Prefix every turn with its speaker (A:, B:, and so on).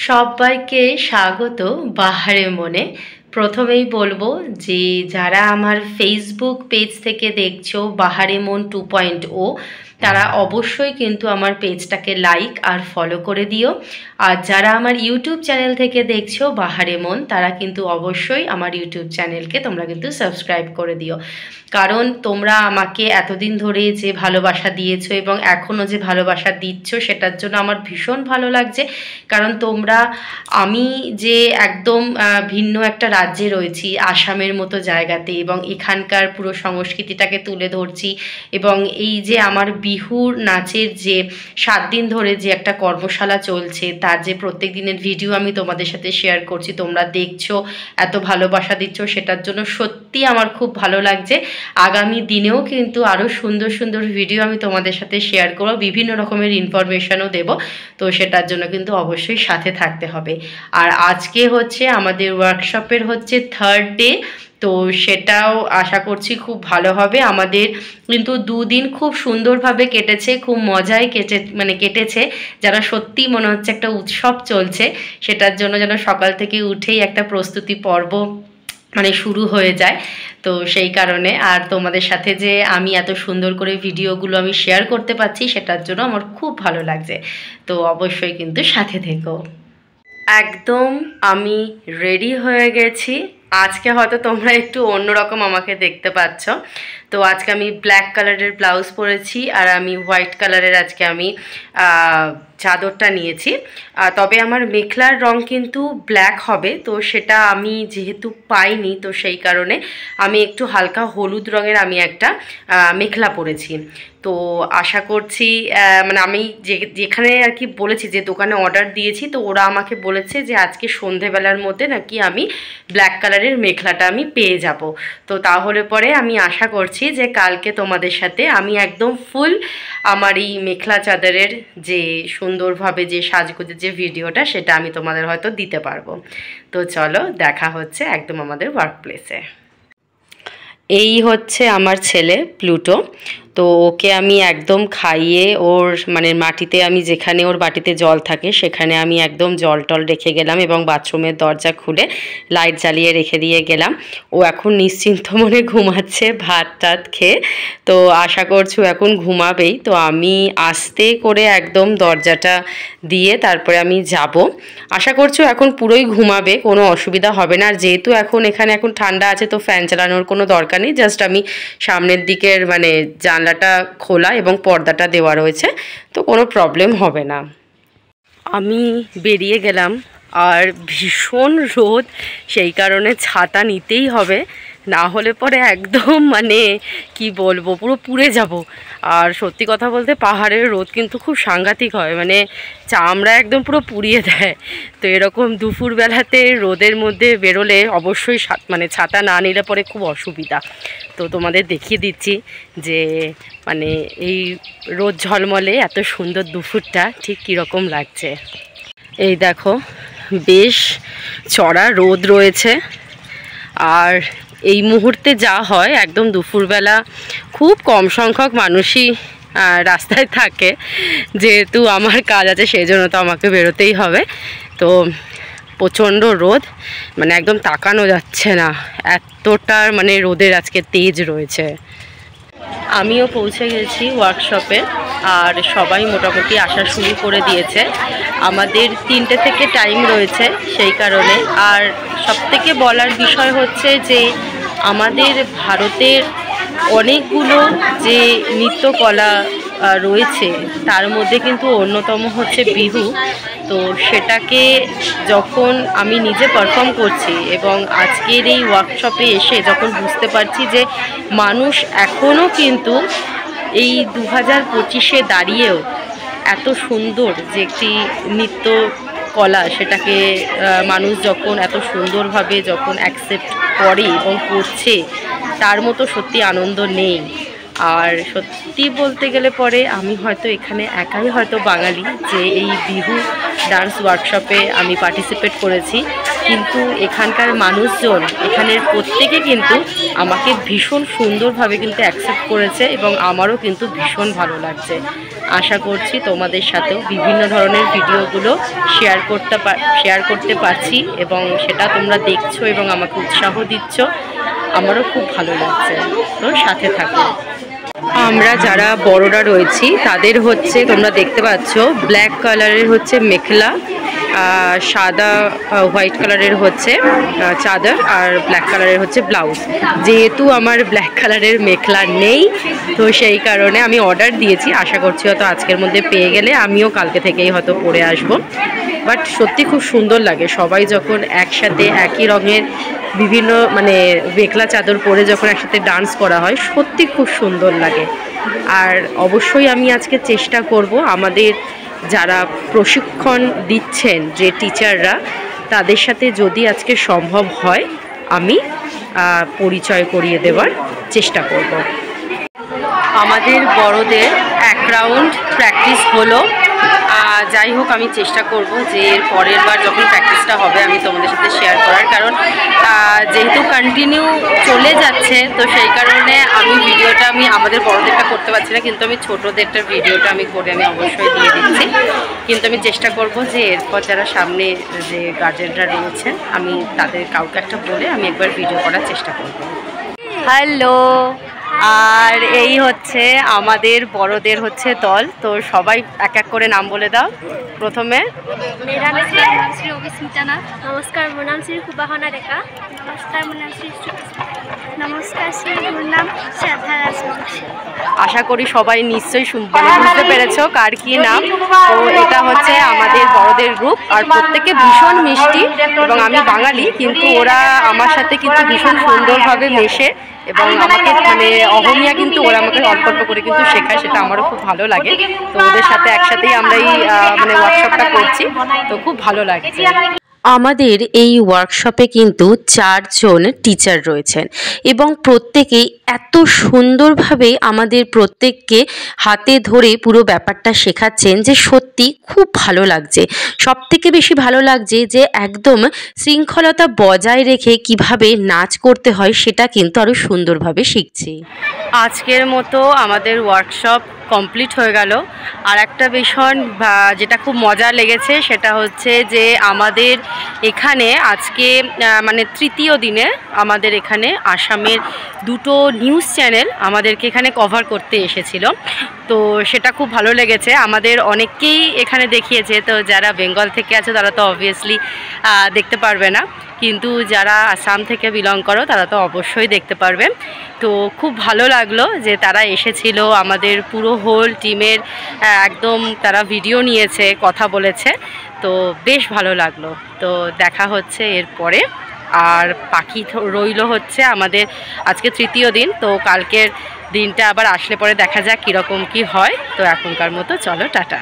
A: সবাইকে স্বাগত বাহারে মনে। প্রথমেই বলবো যে যারা আমার ফেসবুক পেজ থেকে দেখছো বাহারে মন 2.0, তারা অবশ্যই কিন্তু আমার পেজটাকে লাইক আর ফলো করে দিও। আর যারা আমার ইউটিউব চ্যানেল থেকে দেখছো বাহারে মন, তারা কিন্তু অবশ্যই আমার ইউটিউব চ্যানেলকে তোমরা কিন্তু সাবস্ক্রাইব করে দিও। কারণ তোমরা আমাকে এতদিন ধরে যে ভালোবাসা দিয়েছো এবং এখনও যে ভালোবাসা দিচ্ছ, সেটার জন্য আমার ভীষণ ভালো লাগছে। কারণ তোমরা, আমি যে একদম ভিন্ন একটা রাজ্যে রয়েছি, আসামের মতো জায়গাতে, এবং এখানকার পুরো সংস্কৃতিটাকে তুলে ধরছি, এবং এই যে আমার বিহুর নাচের যে 7 দিন ধরে যে একটা কর্মশালা চলছে, তার যে প্রত্যেক দিনের ভিডিও আমি তোমাদের সাথে শেয়ার করছি, তোমরা দেখছো, এত ভালোবাসা দিচ্ছ, সেটার জন্য সত্যি আমার খুব ভালো লাগছে। আগামী দিনেও কিন্তু আরও সুন্দর সুন্দর ভিডিও আমি তোমাদের সাথে শেয়ার করব, বিভিন্ন রকমের ইনফরমেশনও দেব। তো সেটার জন্য কিন্তু অবশ্যই সাথে থাকতে হবে। আর আজকে হচ্ছে আমাদের ওয়ার্কশপের হচ্ছে 3rd ডে, তো সেটাও আশা করছি খুব ভালো হবে। আমাদের কিন্তু 2 দিন খুব সুন্দরভাবে কেটেছে, খুব মজায় কেটেছে, যারা সত্যি মনে হচ্ছে একটা উৎসব চলছে। সেটার জন্য যেন সকাল থেকে উঠেই একটা প্রস্তুতি পর্ব শুরু হয়ে যায়। তো সেই কারণে, আর তোমাদের সাথে যে আমি এত সুন্দর করে ভিডিওগুলো আমি শেয়ার করতে পারছি, সেটার জন্য আমার খুব ভালো লাগছে। তো অবশ্যই কিন্তু সাথে থেকো। একদম আমি রেডি হয়ে গেছি। আজকে হয়তো তোমরা একটু অন্যরকম আমাকে দেখতে পাচ্ছ। তো আজকে আমি ব্ল্যাক কালারের ব্লাউজ পরেছি, আর আমি হোয়াইট কালারের আজকে আমি চাদরটা নিয়েছি। তবে আমার মেখলার রং কিন্তু ব্ল্যাক হবে, তো সেটা আমি যেহেতু পাইনি, তো সেই কারণে আমি একটু হালকা হলুদ রঙের আমি একটা মেখলা পরেছি। তো আশা করছি, আমি যেখানে আর কি বলেছি, যে দোকানে অর্ডার দিয়েছি, তো ওরা আমাকে বলেছে যে আজকে সন্ধেবেলার মধ্যে নাকি আমি ব্ল্যাক কালারের মেখলাটা আমি পেয়ে যাব। তো তাহলে পরে আমি আশা করছি যে কালকে তোমাদের সাথে আমি একদম ফুল আমার এই মেখলা চাদরের যে সুন্দরভাবে যে সাজগোজের যে ভিডিওটা, সেটা আমি তোমাদের হয়তো দিতে পারবো। তো চলো, দেখা হচ্ছে একদম আমাদের ওয়ার্ক প্লেসে। এই হচ্ছে আমার ছেলে প্লুটো। তো ওকে আমি একদম খাইয়ে ওর মাটিতে, আমি যেখানে ওর বাটিতে জল থাকে সেখানে আমি একদম জল টল রেখে গেলাম, এবং বাথরুমের দরজা খুলে লাইট জ্বালিয়ে রেখে দিয়ে গেলাম। ও এখন নিশ্চিন্ত মনে ঘুমাচ্ছে ভাত টাত খেয়ে। তো আশা করছি এখন ঘুমাবেই। তো আমি আস্তে করে একদম দরজাটা দিয়ে তারপরে আমি যাব। আশা করছি এখন পুরোই ঘুমাবে, কোনো অসুবিধা হবে না। আর যেহেতু এখানে ঠান্ডা আছে, তো ফ্যান চালানোর কোনো দরকার নেই। জাস্ট আমি সামনের দিকের জানলাটা খোলা এবং পর্দাটা দেওয়া রয়েছে, তো কোনো প্রবলেম হবে না। আমি বেরিয়ে গেলাম, আর ভীষণ রোদ, সেই কারণে ছাতা নিতেই হবে, না হলে পরে একদম কি বলবো, পুরো পুড়ে যাব। আর সত্যি কথা বলতে পাহাড়ের রোদ কিন্তু খুব সাংঘাতিক হয়, চামড়া একদম পুরো পুড়িয়ে দেয়। তো এরকম দুপুরবেলাতে রোদের মধ্যে বেরোলে অবশ্যই ছাতা না নিলে পরে খুব অসুবিধা। তো তোমাদের দেখিয়ে দিচ্ছি যে এই রোদ ঝলমলে এত সুন্দর দুপুরটা ঠিক কীরকম লাগছে। এই দেখো, বেশ চড়া রোদ রয়েছে। আর এই মুহূর্তে যা হয়, একদম দুপুরবেলা খুব কম সংখ্যক মানুষই রাস্তায় থাকে, যেহেতু আমার কাজ আছে সেই জন্য তো আমাকে বেরোতেই হবে। তো প্রচণ্ড রোদ, একদম তাকানো যাচ্ছে না, এতটা রোদের আজকে তেজ রয়েছে। আমিও পৌঁছে গেছি ওয়ার্কশপে, আর সবাই মোটামুটি আসা শুরু করে দিয়েছে। আমাদের 3টে থেকে টাইম রয়েছে, সেই কারণে। আর সবথেকে বলার বিষয় হচ্ছে যে আমাদের ভারতের অনেকগুলো যে নৃত্যকলা রয়েছে, তার মধ্যে কিন্তু অন্যতম হচ্ছে বিহু। তো সেটাকে যখন আমি নিজে পারফর্ম করছি, এবং আজকের এই ওয়ার্কশপে এসে যখন বুঝতে পারছি যে মানুষ এখনও কিন্তু এই 2025-এ দাঁড়িয়েও এত সুন্দর যে একটি নৃত্য কলা, সেটাকে মানুষ যখন এত সুন্দরভাবে যখন অ্যাকসেপ্ট করে এবং করছে, তার মতো সত্যি আনন্দ নেই। আর সত্যি বলতে গেলে পরে আমি হয়তো এখানে একাই হয়তো বাঙালি যে এই বিহু ডান্স ওয়ার্কশপে আমি পার্টিসিপেট করেছি। কিন্তু এখানকার মানুষজন, এখানের প্রত্যেকে কিন্তু আমাকে ভীষণ সুন্দরভাবে কিন্তু অ্যাকসেপ্ট করেছে এবং আমারও কিন্তু ভীষণ ভালো লাগছে। আশা করছি তোমাদের সাথেও বিভিন্ন ধরনের ভিডিওগুলো শেয়ার করতে পারছি এবং সেটা তোমরা দেখছো এবং আমাকে উৎসাহ দিচ্ছ, আমারও খুব ভালো লাগছে। তো সাথে থাকো। আমরা যারা বড়রা রয়েছি তাদের হচ্ছে তোমরা দেখতে পাচ্ছ ব্ল্যাক কালারের হচ্ছে মেখলা, সাদা হোয়াইট কালারের হচ্ছে চাদর আর ব্ল্যাক কালারের হচ্ছে ব্লাউজ। যেহেতু আমার ব্ল্যাক কালারের মেখলা নেই তো সেই কারণে আমি অর্ডার দিয়েছি, আশা করছি হয়তো আজকের মধ্যে পেয়ে গেলে আমিও কালকে থেকেই হয়তো পরে আসবো। বাট সত্যি খুব সুন্দর লাগে সবাই যখন একসাথে একই রঙের বিভিন্ন মানে মেখলা চাদর পরে যখন একসাথে ডান্স করা হয়, সত্যি খুব সুন্দর লাগে। আর অবশ্যই আমি আজকে চেষ্টা করব আমাদের যারা প্রশিক্ষণ দিচ্ছেন যে টিচাররা, তাদের সাথে যদি আজকে সম্ভব হয় আমি পরিচয় করিয়ে দেওয়ার চেষ্টা করব। আমাদের বড়দের এক রাউন্ড প্র্যাকটিস হলো। যাই হোক আমি চেষ্টা করব যে এর পরের বার যখন প্র্যাকটিসটা হবে আমি তোমাদের সাথে শেয়ার করার, কারণ যেহেতু কন্টিনিউ চলে যাচ্ছে তো সেই কারণে আমি ভিডিওটা আমি আমাদের বড়দেরটা করতে পারছি না, কিন্তু আমি ছোটোদেরটার ভিডিওটা আমি করে আমি অবশ্যই দিয়ে দিচ্ছি। কিন্তু আমি চেষ্টা করব যে এরপর যারা সামনে যে গার্জেনরা রয়েছেন আমি তাদের কাউকে একটা বলে আমি একবার ভিডিও করার চেষ্টা করব। হ্যালো, আর এই হচ্ছে আমাদের বড়দের হচ্ছে দল। তো সবাই এক এক করে নাম বলে দাও। প্রথমে
B: मेरा नाम श्री অভিস্মিতা নাথ। নমস্কার, মোর নাম শ্রী কুবাহনা রেখা। নমস্কার, মোর নাম শ্রী নমস্কার, শ্রী মোর নাম শ্রদ্ধা রাজবংশী।
A: আশা করি সবাই নিশ্চয়ই বুঝতে পেরেছো কার কি নাম। তো এটা হচ্ছে আমাদের বড়দের গ্রুপ আর প্রত্যেকে ভীষণ মিষ্টি এবং আমি বাঙালি কিন্তু ওরা আমার সাথে কিন্তু ভীষণ সুন্দরভাবে মেশে এবং আমাকে মানে অহমিয়া কিন্তু ওরা আমাকে অল্প অল্প করে কিন্তু শেখায়, সেটা আমারও খুব ভালো লাগে। তো ওদের সাথে একসাথেই আমরা এই মানে ওয়ার্কশপটা করছি, তো খুব ভালো লাগছে। আমাদের এই ওয়ার্কশপে কিন্তু 4 জন টিচার রয়েছেন এবং প্রত্যেকেই এত সুন্দরভাবে আমাদের প্রত্যেককে হাতে ধরে পুরো ব্যাপারটা শেখাচ্ছেন যে সত্যি খুব ভালো লাগছে। সবথেকে বেশি ভালো লাগছে যে একদম শৃঙ্খলতা বজায় রেখে কিভাবে নাচ করতে হয় সেটা কিন্তু আরও সুন্দরভাবে শিখছি। আজকের মতো আমাদের ওয়ার্কশপ কমপ্লিট হয়ে গেল। আর একটা ভীষণ যেটা খুব মজা লেগেছে সেটা হচ্ছে যে আমাদের এখানে আজকে মানে তৃতীয় দিনে আমাদের এখানে আসামের 2টো নিউজ চ্যানেল আমাদেরকে এখানে কভার করতে এসেছিল। তো সেটা খুব ভালো লেগেছে, আমাদের অনেককেই এখানে দেখিয়েছে। তো যারা বেঙ্গল থেকে আছে তারা তো অবভিয়াসলি দেখতে পারবে না, কিন্তু যারা আসাম থেকে বিলং করো তারা তো অবশ্যই দেখতে পারবে। তো খুব ভালো লাগলো যে তারা এসেছিল, আমাদের পুরো হোল টিমের একদম তারা ভিডিও নিয়েছে, কথা বলেছে। তো বেশ ভালো লাগলো। তো দেখা হচ্ছে এরপরে। আর বাকি রইল হচ্ছে আমাদের আজকে তৃতীয় দিন, তো কালকের দিনটা আবার আসলে পরে দেখা যাক কীরকম কী হয়। তো এখনকার মতো চলো টাটা।